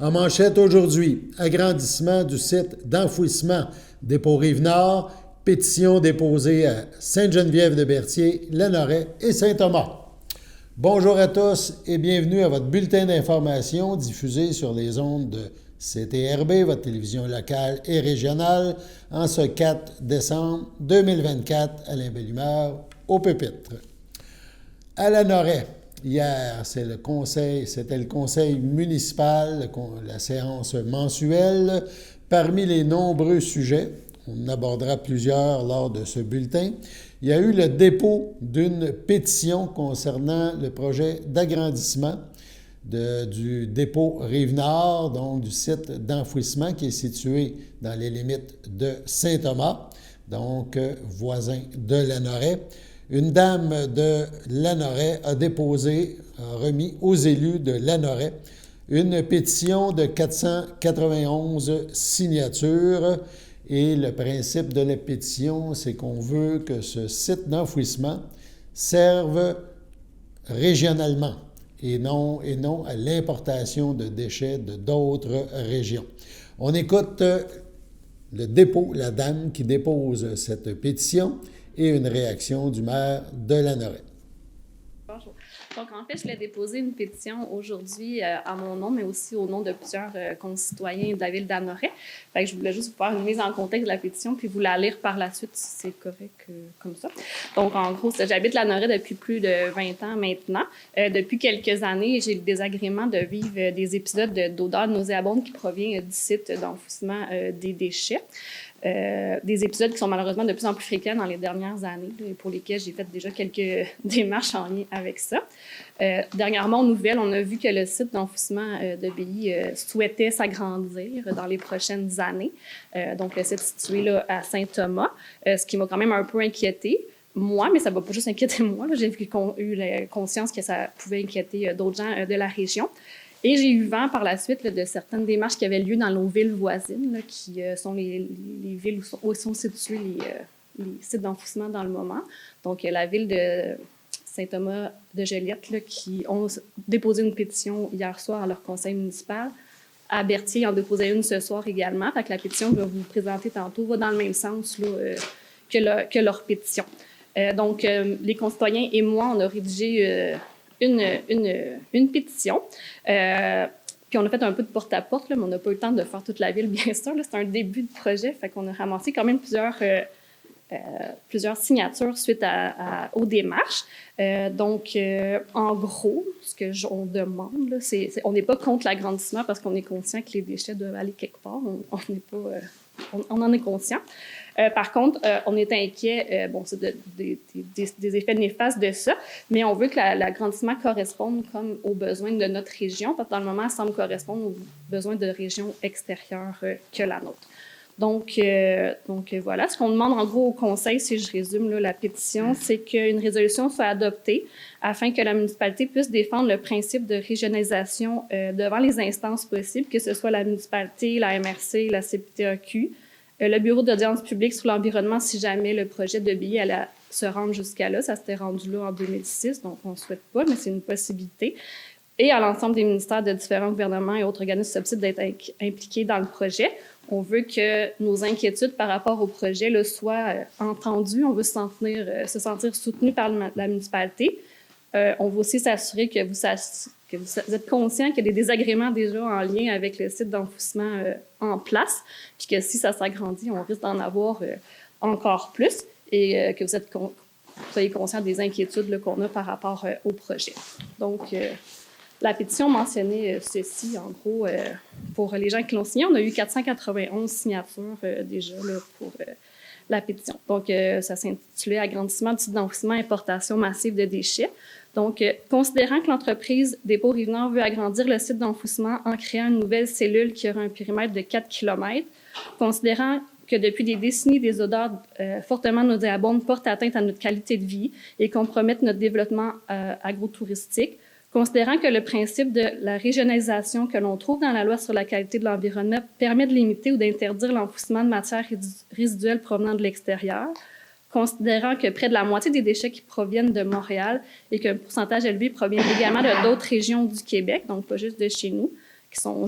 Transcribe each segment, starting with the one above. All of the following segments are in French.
En manchette aujourd'hui, agrandissement du site d'enfouissement Dépôt-Rive-Nord, pétition déposée à Sainte-Geneviève-de-Berthier, Lanoret et Saint-Thomas. Bonjour à tous et bienvenue à votre bulletin d'information diffusé sur les ondes de CTRB, votre télévision locale et régionale, en ce 4 décembre 2024, Alain Bellumeur, au pupitre. À Lanoret, hier, c'était le conseil municipal, la séance mensuelle. Parmi les nombreux sujets, on en abordera plusieurs lors de ce bulletin, il y a eu le dépôt d'une pétition concernant le projet d'agrandissement du dépôt Rive-Nord, donc du site d'enfouissement qui est situé dans les limites de Saint-Thomas, donc voisin de Lanoret. Une dame de Lanoret a remis aux élus de Lanoret une pétition de 491 signatures. Et le principe de la pétition, c'est qu'on veut que ce site d'enfouissement serve régionalement et non à l'importation de déchets de d'autres régions. On écoute la dame qui dépose cette pétition et une réaction du maire de Lanoret. Bonjour. Donc, en fait, je l'ai déposé une pétition aujourd'hui à mon nom, mais aussi au nom de plusieurs concitoyens de la ville d'Lanoret. Fait que je voulais juste vous faire une mise en contexte de la pétition, puis vous la lire par la suite si c'est correct comme ça. Donc, en gros, j'habite Lanoret depuis plus de 20 ans maintenant. Depuis quelques années, j'ai le désagrément de vivre des épisodes d'odeur nauséabonde qui provient du site d'enfouissement des déchets. Des épisodes qui sont malheureusement de plus en plus fréquents dans les dernières années, et pour lesquels j'ai fait déjà quelques démarches en lien avec ça. Dernièrement, aux nouvelles, on a vu que le site d'enfouissement de Billy souhaitait s'agrandir dans les prochaines années. Donc, le site situé là, à Saint-Thomas, ce qui m'a quand même un peu inquiétée. Moi, mais ça ne va pas juste inquiéter moi. Là. J'ai eu la conscience que ça pouvait inquiéter d'autres gens de la région. Et j'ai eu vent par la suite là, de certaines démarches qui avaient lieu dans nos villes voisines, là, qui sont les villes où sont situés les sites d'enfouissement dans le moment. Donc, la ville de Saint-Thomas de Joliette, là, qui ont déposé une pétition hier soir à leur conseil municipal. À Berthier, ils en déposaient une ce soir également. Fait que la pétition que je vais vous présenter tantôt va dans le même sens là, que leur pétition. Donc, les concitoyens et moi, on a rédigé une pétition. Puis on a fait un peu de porte-à-porte, là, mais on n'a pas eu le temps de faire toute la ville, bien sûr. C'est un début de projet, fait qu'on a ramassé quand même plusieurs signatures suite aux démarches. Donc, en gros, ce qu'on demande, là, on n'est pas contre l'agrandissement parce qu'on est conscient que les déchets doivent aller quelque part. On en est conscient. Par contre, on est inquiet, c'est des effets néfastes de ça, mais on veut que l'agrandissement corresponde comme aux besoins de notre région, parce que dans le moment, ça semble correspondre aux besoins de régions extérieures que la nôtre. Donc voilà, ce qu'on demande en gros au conseil, si je résume là, la pétition, c'est qu'une résolution soit adoptée afin que la municipalité puisse défendre le principe de régionalisation devant les instances possibles, que ce soit la municipalité, la MRC, la CPTAQ, le bureau d'audience publique sur l'environnement, si jamais le projet de Billy allait se rendre jusqu'à là. Ça s'était rendu là en 2006, donc on ne souhaite pas, mais c'est une possibilité. Et à l'ensemble des ministères de différents gouvernements et autres organismes susceptibles d'être impliqués dans le projet. On veut que nos inquiétudes par rapport au projet là, soient entendues. On veut se sentir soutenus par la municipalité. On veut aussi s'assurer que vous êtes conscient qu'il y a des désagréments déjà en lien avec le site d'enfouissement en place, puis que si ça s'agrandit, on risque d'en avoir encore plus, et que vous soyez conscient des inquiétudes là, qu'on a par rapport au projet. Donc, la pétition mentionnait ceci, en gros, pour les gens qui l'ont signé. On a eu 491 signatures déjà là, pour la pétition. Donc, ça s'intitulait « Agrandissement du site d'enfouissement, importation massive de déchets ». Donc, considérant que l'entreprise Dépôt Rive-Nord veut agrandir le site d'enfouissement en créant une nouvelle cellule qui aura un périmètre de 4 km, considérant que depuis des décennies, des odeurs fortement nauséabondes portent atteinte à notre qualité de vie et compromettent notre développement agrotouristique, considérant que le principe de la régionalisation que l'on trouve dans la loi sur la qualité de l'environnement permet de limiter ou d'interdire l'enfouissement de matières résiduelles provenant de l'extérieur, considérant que près de la moitié des déchets qui proviennent de Montréal et qu'un pourcentage élevé provient également de d'autres régions du Québec, donc pas juste de chez nous, qui sont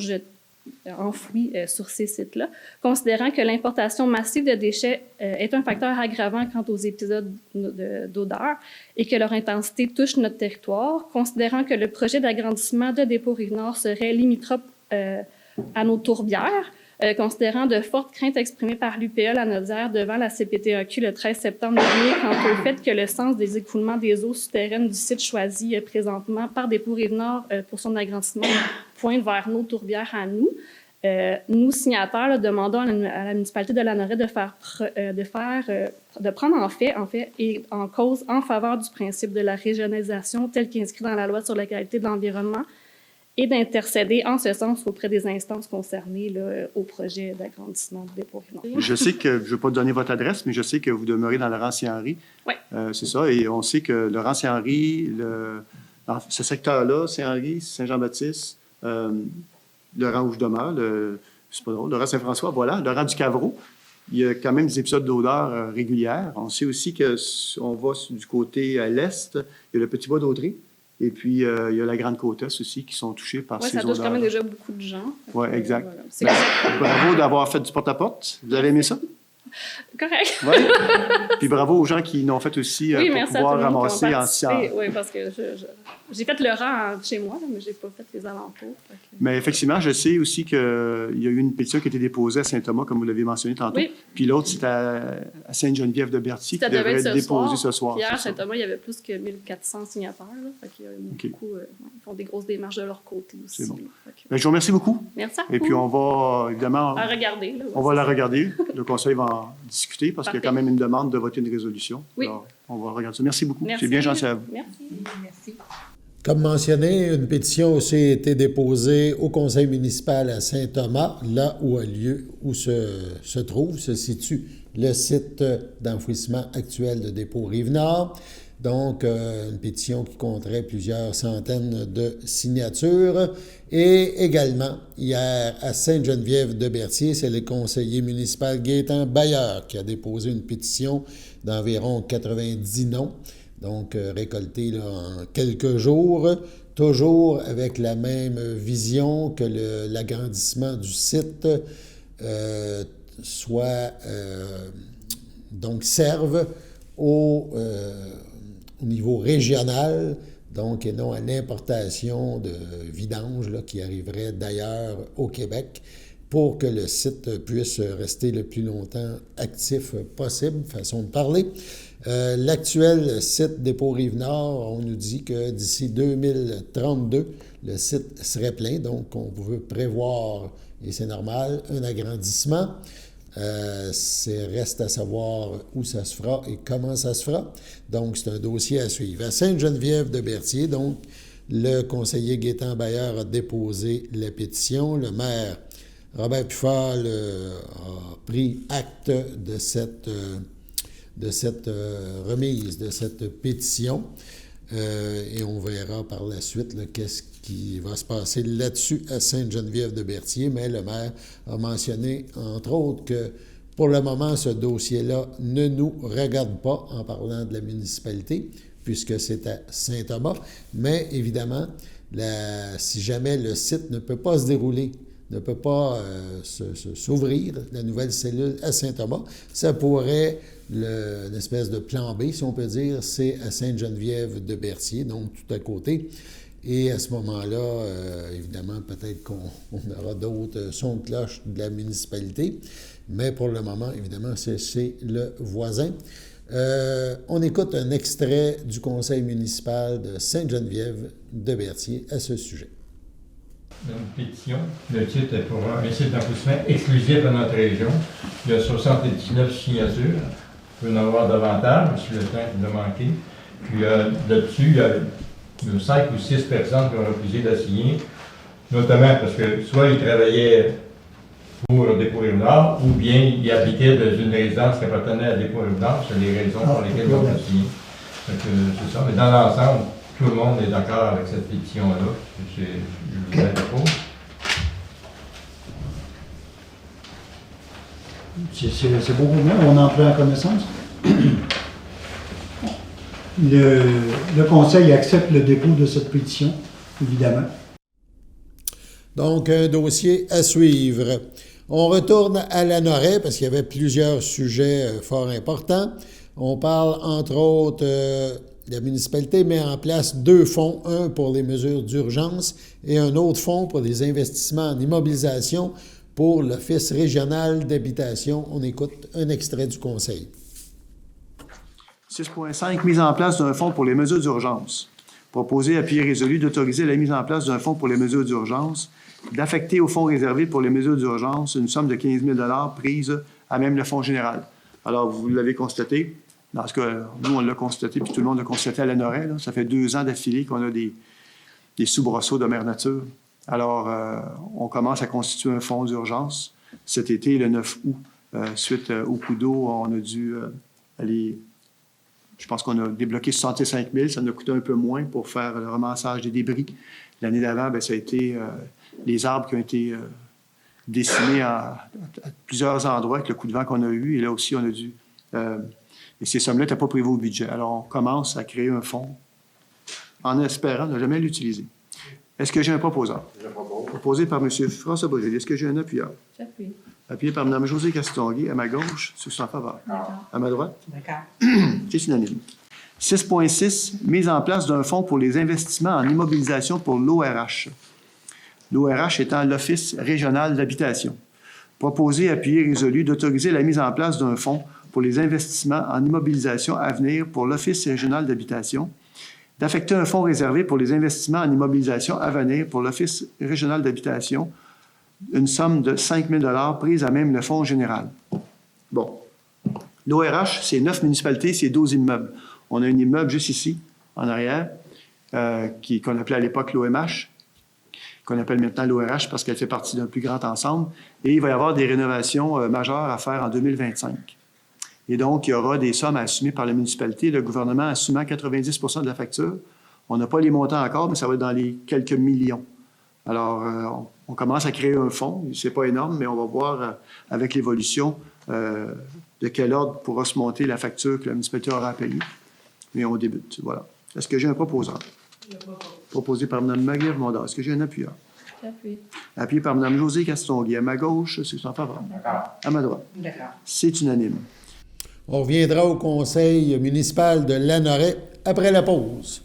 enfouis sur ces sites-là, considérant que l'importation massive de déchets est un facteur aggravant quant aux épisodes d'odeur et que leur intensité touche notre territoire, considérant que le projet d'agrandissement de dépôt Rive-Nord serait limitrophe à nos tourbières, considérant de fortes craintes exprimées par l'UPA Lanaudière devant la CPTAQ le 13 septembre dernier quant au fait que le sens des écoulements des eaux souterraines du site choisi présentement par Dépôt Rive-Nord pour son agrandissement pointe vers nos tourbières à nous. Nous, signataires, là, demandons à la municipalité de Lanoret de prendre en fait et en cause en faveur du principe de la régionalisation tel qu'inscrit dans la loi sur la qualité de l'environnement et d'intercéder en ce sens auprès des instances concernées là, au projet d'agrandissement du dépôt Rive-Nord. Je sais que, je ne vais pas donner votre adresse, mais je sais que vous demeurez dans Laurent-Saint-Henri. Oui. C'est ça, et on sait que Laurent-Saint-Henri, dans ce secteur-là, Saint-Henri, Saint-Jean-Baptiste, Laurent où je demeure, c'est pas drôle, Laurent Saint-François, voilà, Laurent du Cavreau, il y a quand même des épisodes d'odeur régulières. On sait aussi qu'on va du côté à l'est, il y a le Petit Bois d'Audrey. Et puis, il y a la Grande Côte-Est aussi qui sont touchés par ces odeurs. Oui, ça touche quand même déjà beaucoup de gens. Oui, exact. Voilà. Bravo d'avoir fait du porte-à-porte. Vous avez aimé ça? Correct. Oui. Puis bravo aux gens qui l'ont fait aussi pour pouvoir ramasser en science. Oui, parce que j'ai fait le rang chez moi, mais je n'ai pas fait les alentours. Mais effectivement, je sais aussi qu'il y a eu une pétition qui a été déposée à Saint-Thomas, comme vous l'avez mentionné tantôt. Oui. Puis l'autre, c'est à Sainte-Geneviève-de-Berthier qui devrait être déposée ce soir. Hier, à Saint-Thomas, il y avait plus que 1400 signataires. Là, il y a beaucoup, ils font des grosses démarches de leur côté aussi. C'est bon. Bien, je vous remercie beaucoup. Merci à vous. Et puis, on va évidemment... À regarder. Là, on va la regarder. Le conseil va en discuter parce qu'il y a quand même une demande de voter une résolution. Oui. Alors, on va regarder ça. Merci beaucoup. Merci. C'est bien gentil à vous. Merci. Comme mentionné, une pétition aussi a été déposée au conseil municipal à Saint-Thomas, là où se situe le site d'enfouissement actuel de dépôt Rive-Nord. Donc, une pétition qui compterait plusieurs centaines de signatures. Et également, hier, à Sainte-Geneviève-de-Berthier, c'est le conseiller municipal Gaétan Bailleur qui a déposé une pétition d'environ 90 noms. Donc, récolté là, en quelques jours, toujours avec la même vision que l'agrandissement du site serve au niveau régional, donc et non à l'importation de vidanges là, qui arriveraient d'ailleurs au Québec pour que le site puisse rester le plus longtemps actif possible, façon de parler. L'actuel site dépôt Rive-Nord, on nous dit que d'ici 2032, le site serait plein, donc on veut prévoir, et c'est normal, un agrandissement. Reste à savoir où ça se fera et comment ça se fera. Donc, c'est un dossier à suivre. À Sainte-Geneviève-de-Berthier, donc, le conseiller Gaétan Bailleur a déposé la pétition. Le maire Robert Pufol a pris acte de cette remise, de cette pétition. Et on verra par la suite qu'est-ce qui va se passer là-dessus à Sainte-Geneviève-de-Berthier. Mais le maire a mentionné, entre autres, que pour le moment, ce dossier-là ne nous regarde pas en parlant de la municipalité, puisque c'est à Saint-Thomas. Mais évidemment, si jamais le site ne peut pas se dérouler, ne peut pas s'ouvrir, la nouvelle cellule à Saint-Thomas, ça pourrait, une espèce de plan B, si on peut dire, c'est à Sainte-Geneviève-de-Berthier, donc tout à côté. Et à ce moment-là, évidemment, peut-être qu'on aura d'autres sons de cloche de la municipalité, mais pour le moment, évidemment, c'est le voisin. On écoute un extrait du conseil municipal de Sainte-Geneviève-de-Berthier à ce sujet. Une pétition. Le titre est pour un site d'enfouissement exclusif à notre région. Il y a 79 signatures. Il peut en avoir davantage, si le temps nous a manqué. Puis là-dessus, il y a 5 ou 6 personnes qui ont refusé de la signer, notamment parce que soit ils travaillaient pour le dépôt Rive-Nord, ou bien ils habitaient dans une résidence qui appartenait à dépôt Rive-Nord. C'est les raisons pour lesquelles ils ont pas signé. C'est ça. Mais dans l'ensemble, tout le monde est d'accord avec cette pétition-là. Je vous la dépose. C'est beaucoup mieux, on en prend connaissance. Le Conseil accepte le dépôt de cette pétition, évidemment. Donc, un dossier à suivre. On retourne à Lanoret parce qu'il y avait plusieurs sujets fort importants. On parle, entre autres, la municipalité met en place 2 fonds, un pour les mesures d'urgence et un autre fonds pour les investissements en immobilisation pour l'Office régional d'habitation. On écoute un extrait du conseil. 6.5, mise en place d'un fonds pour les mesures d'urgence. Proposer à pied résolu d'autoriser la mise en place d'un fonds pour les mesures d'urgence, d'affecter au fonds réservé pour les mesures d'urgence une somme de 15 000 prise à même le fonds général. Alors, vous l'avez constaté, dans ce cas, nous, on l'a constaté, puis tout le monde l'a constaté à Lanoret. Ça fait 2 ans d'affilée qu'on a des soubresauts de mère nature. Alors, on commence à constituer un fonds d'urgence. Cet été, le 9 août, suite au coup d'eau, on a dû aller... Je pense qu'on a débloqué 65 000. Ça nous a coûté un peu moins pour faire le ramassage des débris. L'année d'avant, bien, ça a été les arbres qui ont été décimés à plusieurs endroits avec le coup de vent qu'on a eu. Et là aussi, on a dû... et ces sommes-là n'étaient pas prévues au budget. Alors, on commence à créer un fonds en espérant ne jamais l'utiliser. Est-ce que j'ai un proposeur? Je propose. Proposé par M. François Boisjoli. Est-ce que j'ai un appuyeur? J'appuie. Appuyé par Mme Josée Castonguay, à ma gauche, sous son faveur. D'accord. À ma droite? D'accord. C'est unanime. 6.6, mise en place d'un fonds pour les investissements en immobilisation pour l'ORH. L'ORH étant l'Office régional d'habitation. Proposer, appuyer, résolu d'autoriser la mise en place d'un fonds pour les investissements en immobilisation à venir pour l'Office régional d'habitation, d'affecter un fonds réservé pour les investissements en immobilisation à venir pour l'Office régional d'habitation, une somme de 5 000 prise à même le fonds général. Bon. L'ORH, c'est 9 municipalités, c'est 12 immeubles. On a un immeuble juste ici, en arrière, qu'on appelait à l'époque l'OMH, qu'on appelle maintenant l'ORH parce qu'elle fait partie d'un plus grand ensemble. Et il va y avoir des rénovations majeures à faire en 2025. Et donc, il y aura des sommes à assumer par la municipalité, le gouvernement assumant 90 de la facture. On n'a pas les montants encore, mais ça va être dans les quelques millions. Alors, on commence à créer un fonds. C'est pas énorme, mais on va voir avec l'évolution de quel ordre pourra se monter la facture que la municipalité aura à payer. Mais on débute. Voilà. Est-ce que j'ai un proposeur? Je propose. Proposé par Mme Marie-Ève Mondor. Est-ce que j'ai un appuyeur? J'appuie. Appuyé par Mme Josée Castonguay. À ma gauche, c'est en faveur. D'accord. À ma droite. D'accord. C'est unanime. On reviendra au conseil municipal de Lanoret après la pause.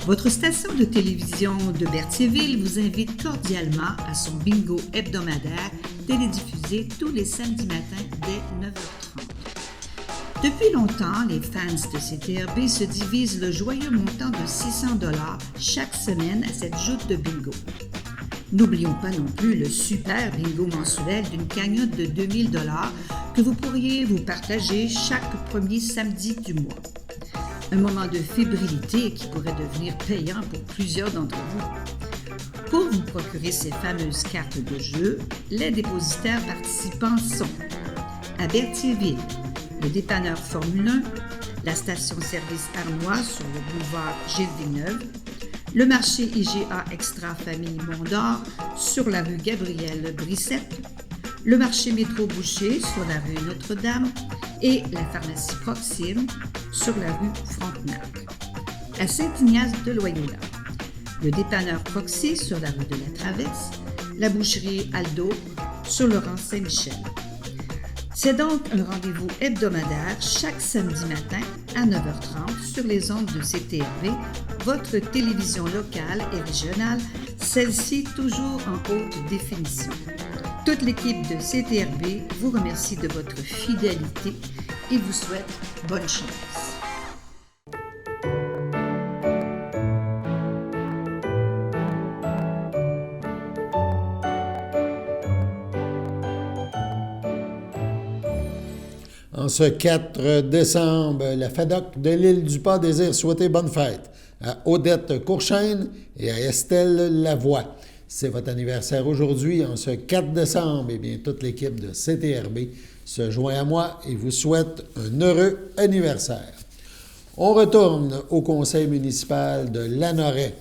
Votre station de télévision de Berthierville vous invite cordialement à son bingo hebdomadaire télédiffusé tous les samedis matins dès 9h30. Depuis longtemps, les fans de CTRB se divisent le joyeux montant de 600 $ chaque semaine à cette joute de bingo. N'oublions pas non plus le super bingo mensuel d'une cagnotte de 2000 $ que vous pourriez vous partager chaque premier samedi du mois. Un moment de fébrilité qui pourrait devenir payant pour plusieurs d'entre vous. Pour vous procurer ces fameuses cartes de jeu, les dépositaires participants sont à Berthierville, le dépanneur Formule 1, la station-service Armois sur le boulevard Gilles Villeneuve, le marché IGA Extra Famille Mondor sur la rue Gabrielle Brissette, le marché Métro Boucher sur la rue Notre-Dame et la pharmacie Proxime sur la rue Frontenac. À Saint-Ignace de Loyola, le dépanneur Proxy sur la rue de la Traverse, la boucherie Aldo sur le rang Saint-Michel. C'est donc un rendez-vous hebdomadaire chaque samedi matin à 9h30 sur les ondes de CTRV, votre télévision locale et régionale, celle-ci toujours en haute définition. Toute l'équipe de CTRB vous remercie de votre fidélité et vous souhaite bonne chance. En ce 4 décembre, la FADOC de l'île du Pas désire souhaiter bonne fête à Odette Courchaine et à Estelle Lavoie. C'est votre anniversaire aujourd'hui, en ce 4 décembre. Eh bien, toute l'équipe de CTRB se joint à moi et vous souhaite un heureux anniversaire. On retourne au conseil municipal de Lanoret.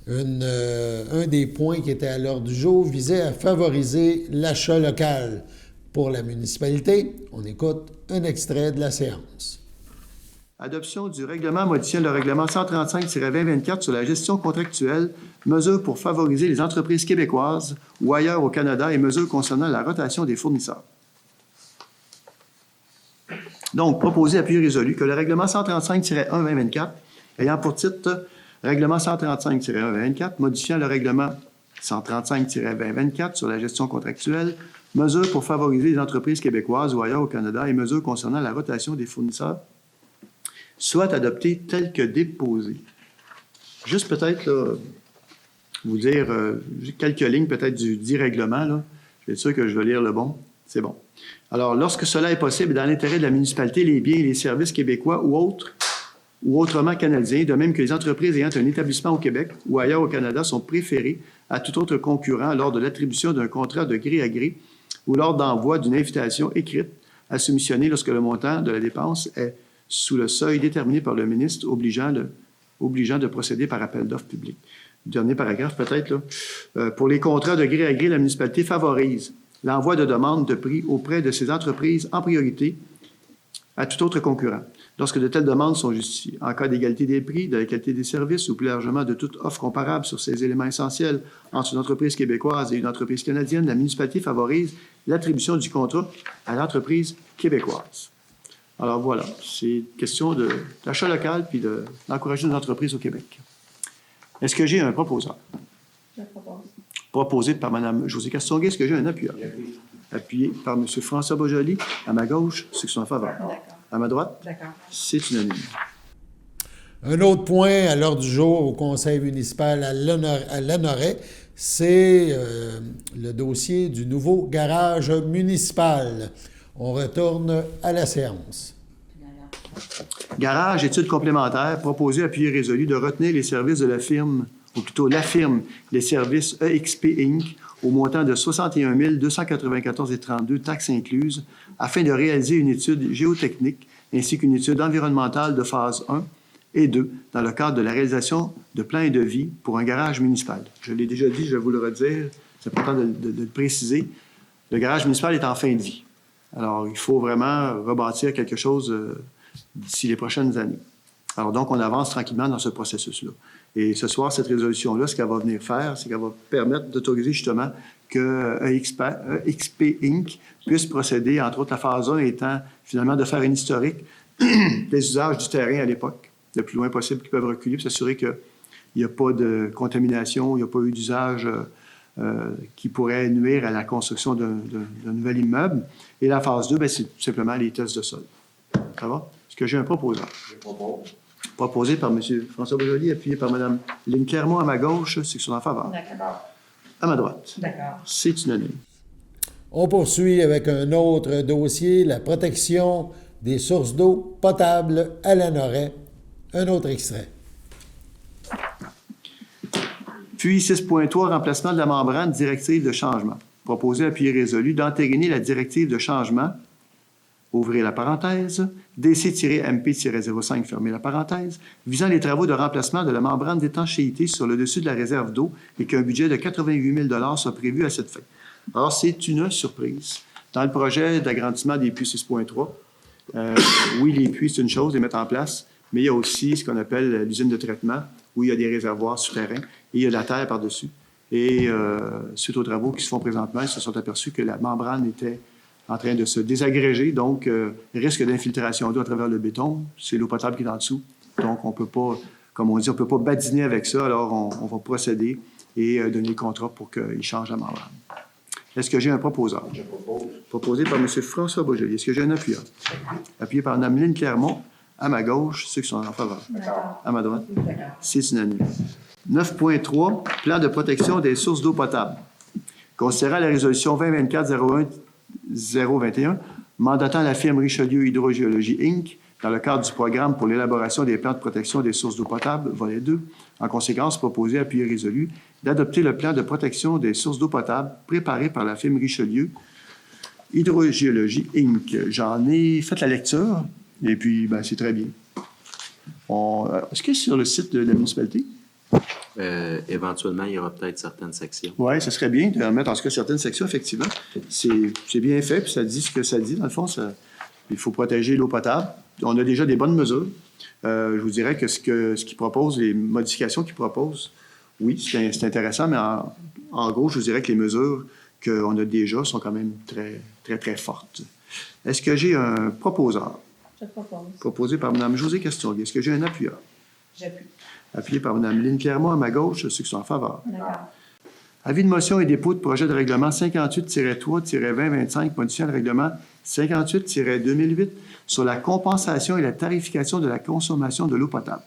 Un des points qui était à l'ordre du jour visait à favoriser l'achat local. Pour la municipalité, on écoute un extrait de la séance. Adoption du règlement modifiant le règlement 135-2024 sur la gestion contractuelle, mesures pour favoriser les entreprises québécoises ou ailleurs au Canada et mesures concernant la rotation des fournisseurs. Donc, proposé, appuyé, résolu que le règlement 135-1-2024, ayant pour titre règlement 135-1-2024, modifiant le règlement 135-2024 sur la gestion contractuelle, mesures pour favoriser les entreprises québécoises ou ailleurs au Canada et mesures concernant la rotation des fournisseurs, soit adopté tel que déposé. Juste peut-être là, vous dire quelques lignes peut-être du règlement. Là. Je vais être sûr que je vais lire le bon. C'est bon. Alors, lorsque cela est possible, dans l'intérêt de la municipalité, les biens et les services québécois ou autrement canadiens, de même que les entreprises ayant un établissement au Québec ou ailleurs au Canada, sont préférés à tout autre concurrent lors de l'attribution d'un contrat de gré à gré ou lors d'envoi d'une invitation écrite à soumissionner lorsque le montant de la dépense est sous le seuil déterminé par le ministre obligeant de procéder par appel d'offres public. Dernier paragraphe peut-être. Là. Pour les contrats de gré à gré, la municipalité favorise l'envoi de demandes de prix auprès de ces entreprises en priorité à tout autre concurrent, lorsque de telles demandes sont justifiées. En cas d'égalité des prix, de la qualité des services ou plus largement de toute offre comparable sur ces éléments essentiels entre une entreprise québécoise et une entreprise canadienne, la municipalité favorise l'attribution du contrat à l'entreprise québécoise. Alors voilà, c'est question d'achat local puis d'encourager nos entreprises au Québec. Est-ce que j'ai un proposeur? Je propose. Proposé par Mme Josée Castonguay. Est-ce que j'ai un appuyeur? Appuyé par M. François Beaujolly. À ma gauche, ceux qui sont en faveur. D'accord. À ma droite, D'accord. c'est unanime. Un autre point à l'ordre du jour au conseil municipal à Lanoret, c'est le dossier du nouveau garage municipal. On retourne à la séance. Garage, études complémentaires, proposé, appuyé, résolu de retenir les services de la firme, ou plutôt la firme, les services EXP Inc., au montant de 61 294,32 taxes incluses, afin de réaliser une étude géotechnique ainsi qu'une étude environnementale de phase 1 et 2 dans le cadre de la réalisation de plans et devis pour un garage municipal. Je l'ai déjà dit, je vais vous le redire, c'est important de le préciser. Le garage municipal est en fin de vie. Alors, il faut vraiment rebâtir quelque chose d'ici les prochaines années. Alors, donc, on avance tranquillement dans ce processus-là. Et ce soir, cette résolution-là, ce qu'elle va venir faire, c'est qu'elle va permettre d'autoriser justement que EXP Inc. puisse procéder, entre autres, la phase 1 étant finalement de faire une historique des usages du terrain à l'époque, le plus loin possible qu'ils peuvent reculer, pour s'assurer qu'il n'y a pas de contamination, il n'y a pas eu d'usage qui pourrait nuire à la construction d'un nouvel immeuble. Et la phase 2, bien, c'est tout simplement les tests de sol. Ça va? Est-ce que j'ai un proposeur? Je propose. Proposé par M. François Beaujolly, appuyé par Mme Lynne Clermont à ma gauche, ceux qui sont en faveur. D'accord. À ma droite. D'accord. C'est unanime. On poursuit avec un autre dossier, la protection des sources d'eau potable à Lanoret. Un autre extrait. Puis 6.3, remplacement de la membrane directive de changement. Proposé, appuyé, résolu d'entériner la directive de changement, ouvrez la parenthèse, DC-MP-05, fermez la parenthèse, visant les travaux de remplacement de la membrane d'étanchéité sur le dessus de la réserve d'eau et qu'un budget de 88 000 soit prévu à cette fin. Alors, c'est une surprise. Dans le projet d'agrandissement des puits 6.3, oui, les puits, c'est une chose, les mettre en place, mais il y a aussi ce qu'on appelle l'usine de traitement, où il y a des réservoirs souterrains et il y a de la terre par-dessus. Et suite aux travaux qui se font présentement, ils se sont aperçus que la membrane était en train de se désagréger, donc risque d'infiltration d'eau à travers le béton. C'est l'eau potable qui est en dessous. Donc, on ne peut pas, comme on dit, on ne peut pas badiner avec ça. Alors, on va procéder et donner le contrat pour qu'il change la membrane. Est-ce que j'ai un proposeur? Je propose. Proposé par M. François Beaujolly. Est-ce que j'ai un appuyeur? Appuyé par Mme Lynne Clermont. À ma gauche, ceux qui sont en faveur. D'accord. À ma droite, D'accord. c'est unanime. 9.3, plan de protection des sources d'eau potable. Considérant la résolution 2024-021, mandatant la firme Richelieu Hydrogéologie Inc., dans le cadre du programme pour l'élaboration des plans de protection des sources d'eau potable, volet 2, en conséquence, proposé, appuyé, résolu, d'adopter le plan de protection des sources d'eau potable préparé par la firme Richelieu Hydrogéologie Inc. J'en ai fait la lecture, et puis, ben, c'est très bien. Est-ce que c'est sur le site de la municipalité? Éventuellement, il y aura peut-être certaines sections. Oui, ce serait bien de remettre en tout cas certaines sections, effectivement. C'est bien fait, puis ça dit ce que ça dit. Dans le fond, il faut protéger l'eau potable, on a déjà des bonnes mesures. Je vous dirais que ce qu'ils proposent, les modifications qu'ils proposent, oui, c'est intéressant, mais en gros, je vous dirais que les mesures qu'on a déjà sont quand même très, très, très fortes. Est-ce que j'ai un proposeur? Je propose. Proposé par Mme Josée Castonguay. Est-ce que j'ai un appuyeur? J'appuie. Appuyé par Mme Lynne Clermont à ma gauche, ceux qui sont en faveur. D'accord. Avis de motion et dépôt de projet de règlement 58-3-2025 modifiant le règlement 58-2008 sur la compensation et la tarification de la consommation de l'eau potable.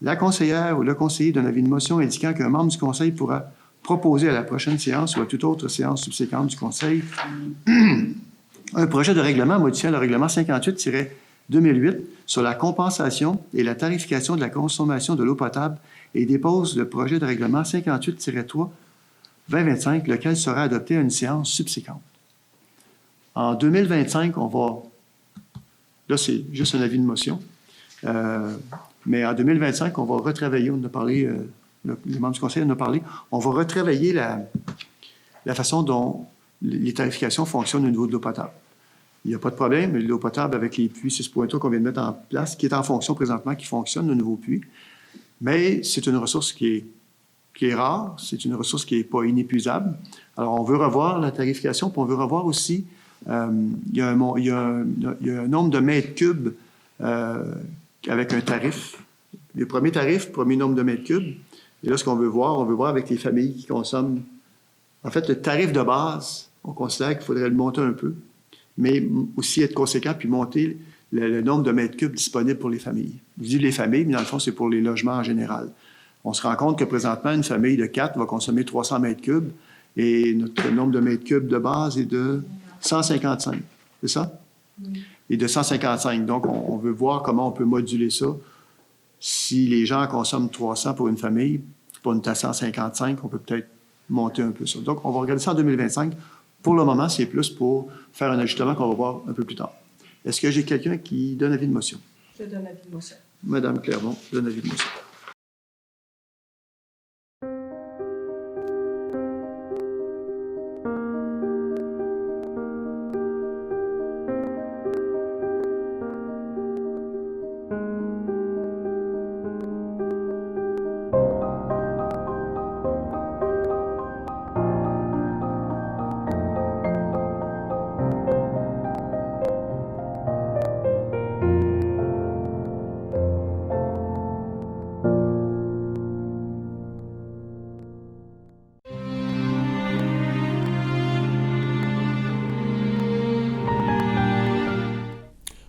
La conseillère ou le conseiller donne avis de motion indiquant qu'un membre du conseil pourra proposer à la prochaine séance ou à toute autre séance subséquente du conseil un projet de règlement modifiant le règlement 58-2008 sur la compensation et la tarification de la consommation de l'eau potable et dépose le projet de règlement 58-3-2025, lequel sera adopté à une séance subséquente. En 2025, on va... Là, c'est juste un avis de motion. Mais en 2025, on va retravailler, on en a parlé, les membres du conseil en ont parlé, on va retravailler la façon dont les tarifications fonctionnent au niveau de l'eau potable. Il n'y a pas de problème, l'eau potable avec les puits 6.3 qu'on vient de mettre en place, qui est en fonction présentement, qui fonctionne, le nouveau puits. Mais c'est une ressource qui est rare, c'est une ressource qui n'est pas inépuisable. Alors, on veut revoir la tarification, puis on veut revoir aussi, il y a un nombre de mètres cubes avec un tarif. Le premier tarif, premier nombre de mètres cubes. Et là, ce qu'on veut voir, on veut voir avec les familles qui consomment. En fait, le tarif de base, on considère qu'il faudrait le monter un peu, mais aussi être conséquent puis monter le nombre de mètres cubes disponibles pour les familles. Je dis les familles, mais dans le fond, c'est pour les logements en général. On se rend compte que présentement, une famille de 4 va consommer 300 mètres cubes et notre nombre de mètres cubes de base est de 155. C'est ça? Oui. Et de 155. Donc, on veut voir comment on peut moduler ça. Si les gens consomment 300 pour une famille, pour une tasse 155, on peut peut-être monter un peu ça. Donc, on va regarder ça en 2025. Pour le moment, c'est plus pour faire un ajustement qu'on va voir un peu plus tard. Est-ce que j'ai quelqu'un qui donne avis de motion? Je donne avis de motion. Madame Clermont donne avis de motion.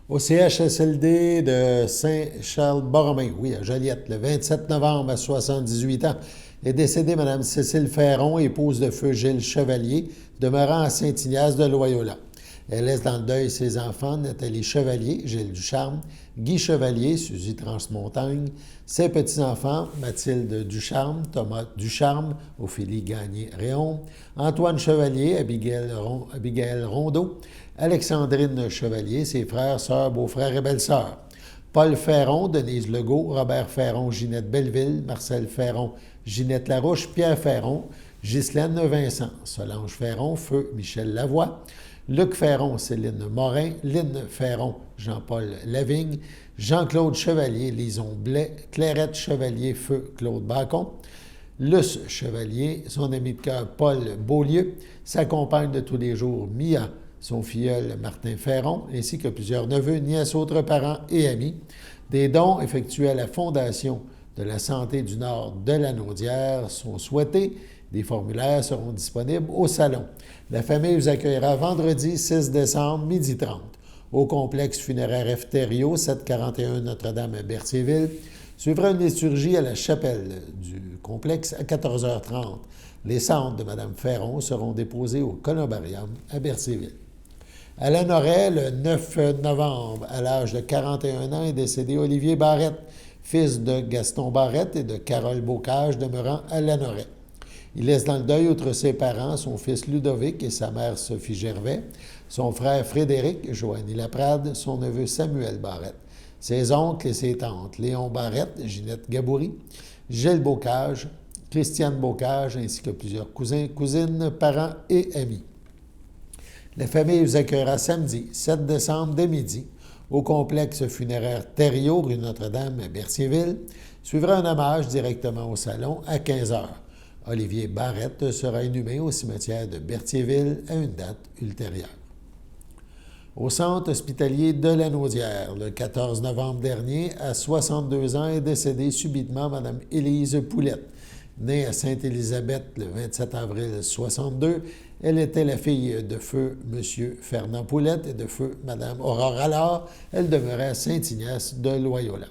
Au CHSLD de Saint-Charles-Borromée, oui, à Joliette, le 27 novembre à 78 ans, est décédée Mme Cécile Ferron, épouse de feu Gilles Chevalier, demeurant à Saint-Ignace de Loyola. Elle laisse dans le deuil ses enfants, Nathalie Chevalier, Gilles Ducharme, Guy Chevalier, Suzy Transmontagne, ses petits-enfants, Mathilde Ducharme, Thomas Ducharme, Ophélie Gagné-Réaume, Antoine Chevalier, Abigail Rondeau, Alexandrine Chevalier, ses frères, sœurs, beaux-frères et belles-sœurs, Paul Ferron, Denise Legault, Robert Ferron, Ginette Belleville, Marcel Ferron, Ginette Larouche, Pierre Ferron, Ghislaine Vincent, Solange Ferron, Feu Michel Lavoie, Luc Ferron, Céline Morin, Lynne Ferron, Jean-Paul Lavigne, Jean-Claude Chevalier, Lison Blais, Clairette Chevalier, Feu Claude Bacon, Luce Chevalier, son ami de cœur Paul Beaulieu, sa compagne de tous les jours Mia, son filleul Martin Ferron, ainsi que plusieurs neveux, nièces, autres parents et amis. Des dons effectués à la Fondation de la santé du Nord de la Naudière sont souhaités. Des formulaires seront disponibles au salon. La famille vous accueillera vendredi 6 décembre, 12h30, au complexe funéraire Efterio, 741 Notre-Dame à Berthierville. Suivra une liturgie à la chapelle du complexe à 14h30. Les cendres de Mme Ferron seront déposées au columbarium à Berthierville. À Lanoraie, le 9 novembre, à l'âge de 41 ans, est décédé Olivier Barrette, fils de Gaston Barrette et de Carole Bocage, demeurant à Lanoraie. Il laisse dans le deuil, outre ses parents, son fils Ludovic et sa mère Sophie Gervais, son frère Frédéric, Joanie Laprade, son neveu Samuel Barrette, ses oncles et ses tantes, Léon Barrette, Ginette Gaboury, Gilles Bocage, Christiane Bocage, ainsi que plusieurs cousins, cousines, parents et amis. La famille vous accueillera samedi, 7 décembre, dès midi, au complexe funéraire Thériault, rue Notre-Dame à Berthierville. Suivra un hommage directement au salon à 15 h. Olivier Barrette sera inhumé au cimetière de Berthierville à une date ultérieure. Au centre hospitalier de la Naudière, le 14 novembre dernier, à 62 ans, est décédée subitement Mme Élise Poulette. Née à Sainte-Élisabeth le 27 avril 1962, elle était la fille de feu M. Fernand Poulette et de feu Mme Aurore Allard. Elle demeurait à Saint-Ignace de Loyola.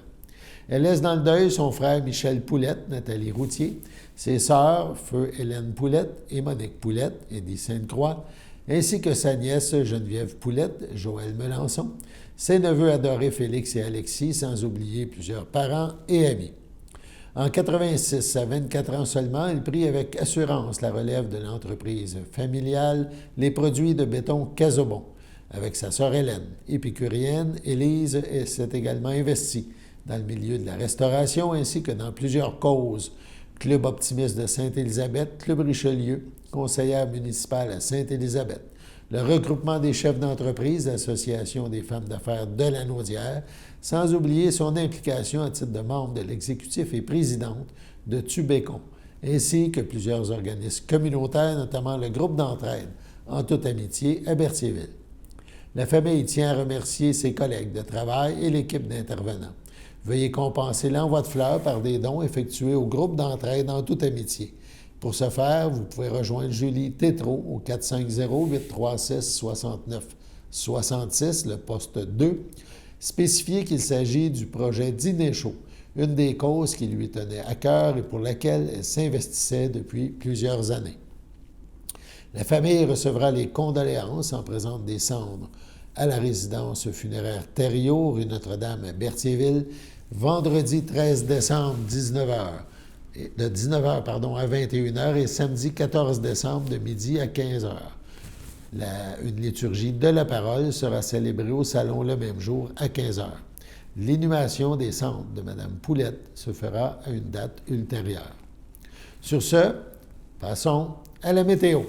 Elle laisse dans le deuil son frère Michel Poulette, Nathalie Routier, ses sœurs, feu Hélène Poulette et Monique Poulette, Édith Sainte-Croix, ainsi que sa nièce Geneviève Poulette, Joël Melançon, ses neveux adorés Félix et Alexis, sans oublier plusieurs parents et amis. En 86, à 24 ans seulement, elle prit avec assurance la relève de l'entreprise familiale Les Produits de béton Casobon. Avec sa sœur Hélène, épicurienne, Élise s'est également investie dans le milieu de la restauration ainsi que dans plusieurs causes. Club optimiste de Sainte-Élisabeth, Club Richelieu, conseillère municipale à Sainte-Élisabeth, le regroupement des chefs d'entreprise, l'Association des femmes d'affaires de la Naudière, sans oublier son implication à titre de membre de l'exécutif et présidente de Tubécon, ainsi que plusieurs organismes communautaires, notamment le groupe d'entraide En toute amitié à Berthierville. La famille tient à remercier ses collègues de travail et l'équipe d'intervenants. Veuillez compenser l'envoi de fleurs par des dons effectués au groupe d'entraide En toute amitié. Pour ce faire, vous pouvez rejoindre Julie Tétrault au 450-836-69-66, le poste 2. Spécifiez qu'il s'agit du projet Dîner chaud, une des causes qui lui tenait à cœur et pour laquelle elle s'investissait depuis plusieurs années. La famille recevra les condoléances en présence des cendres à la résidence funéraire Thériault, rue Notre-Dame à Berthierville, vendredi 13 décembre, 19h. De 19h à 21h et samedi 14 décembre de midi à 15h. Une liturgie de la parole sera célébrée au salon le même jour à 15h. L'inhumation des cendres de Mme Poulette se fera à une date ultérieure. Sur ce, passons à la météo.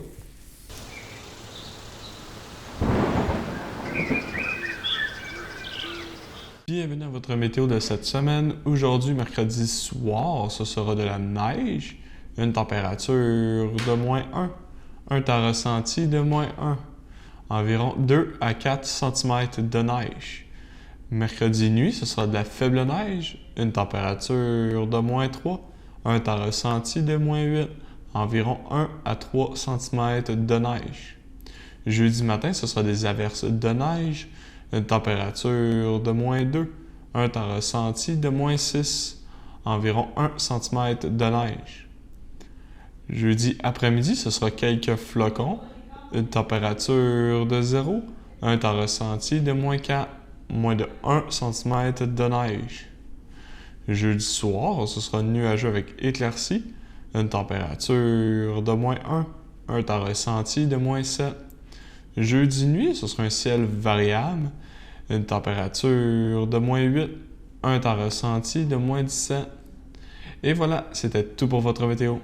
Bienvenue à votre météo de cette semaine. Aujourd'hui, mercredi soir, ce sera de la neige, une température de -1, un temps ressenti de -1, environ 2 à 4 cm de neige. Mercredi nuit, ce sera de la faible neige, une température de -3, un temps ressenti de -8, environ 1 à 3 cm de neige. Jeudi matin, ce sera des averses de neige, une température de -2, un temps ressenti de -6, environ 1 cm de neige. Jeudi après-midi, ce sera quelques flocons, une température de 0, un temps ressenti de -4, moins de 1 cm de neige. Jeudi soir, ce sera nuageux avec éclaircies, une température de -1, un temps ressenti de -7. Jeudi nuit, ce sera un ciel variable, une température de -8, un temps ressenti de -17. Et voilà, c'était tout pour votre météo.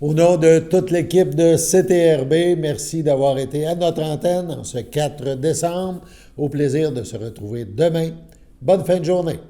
Au nom de toute l'équipe de CTRB, merci d'avoir été à notre antenne en ce 4 décembre. Au plaisir de se retrouver demain. Bonne fin de journée.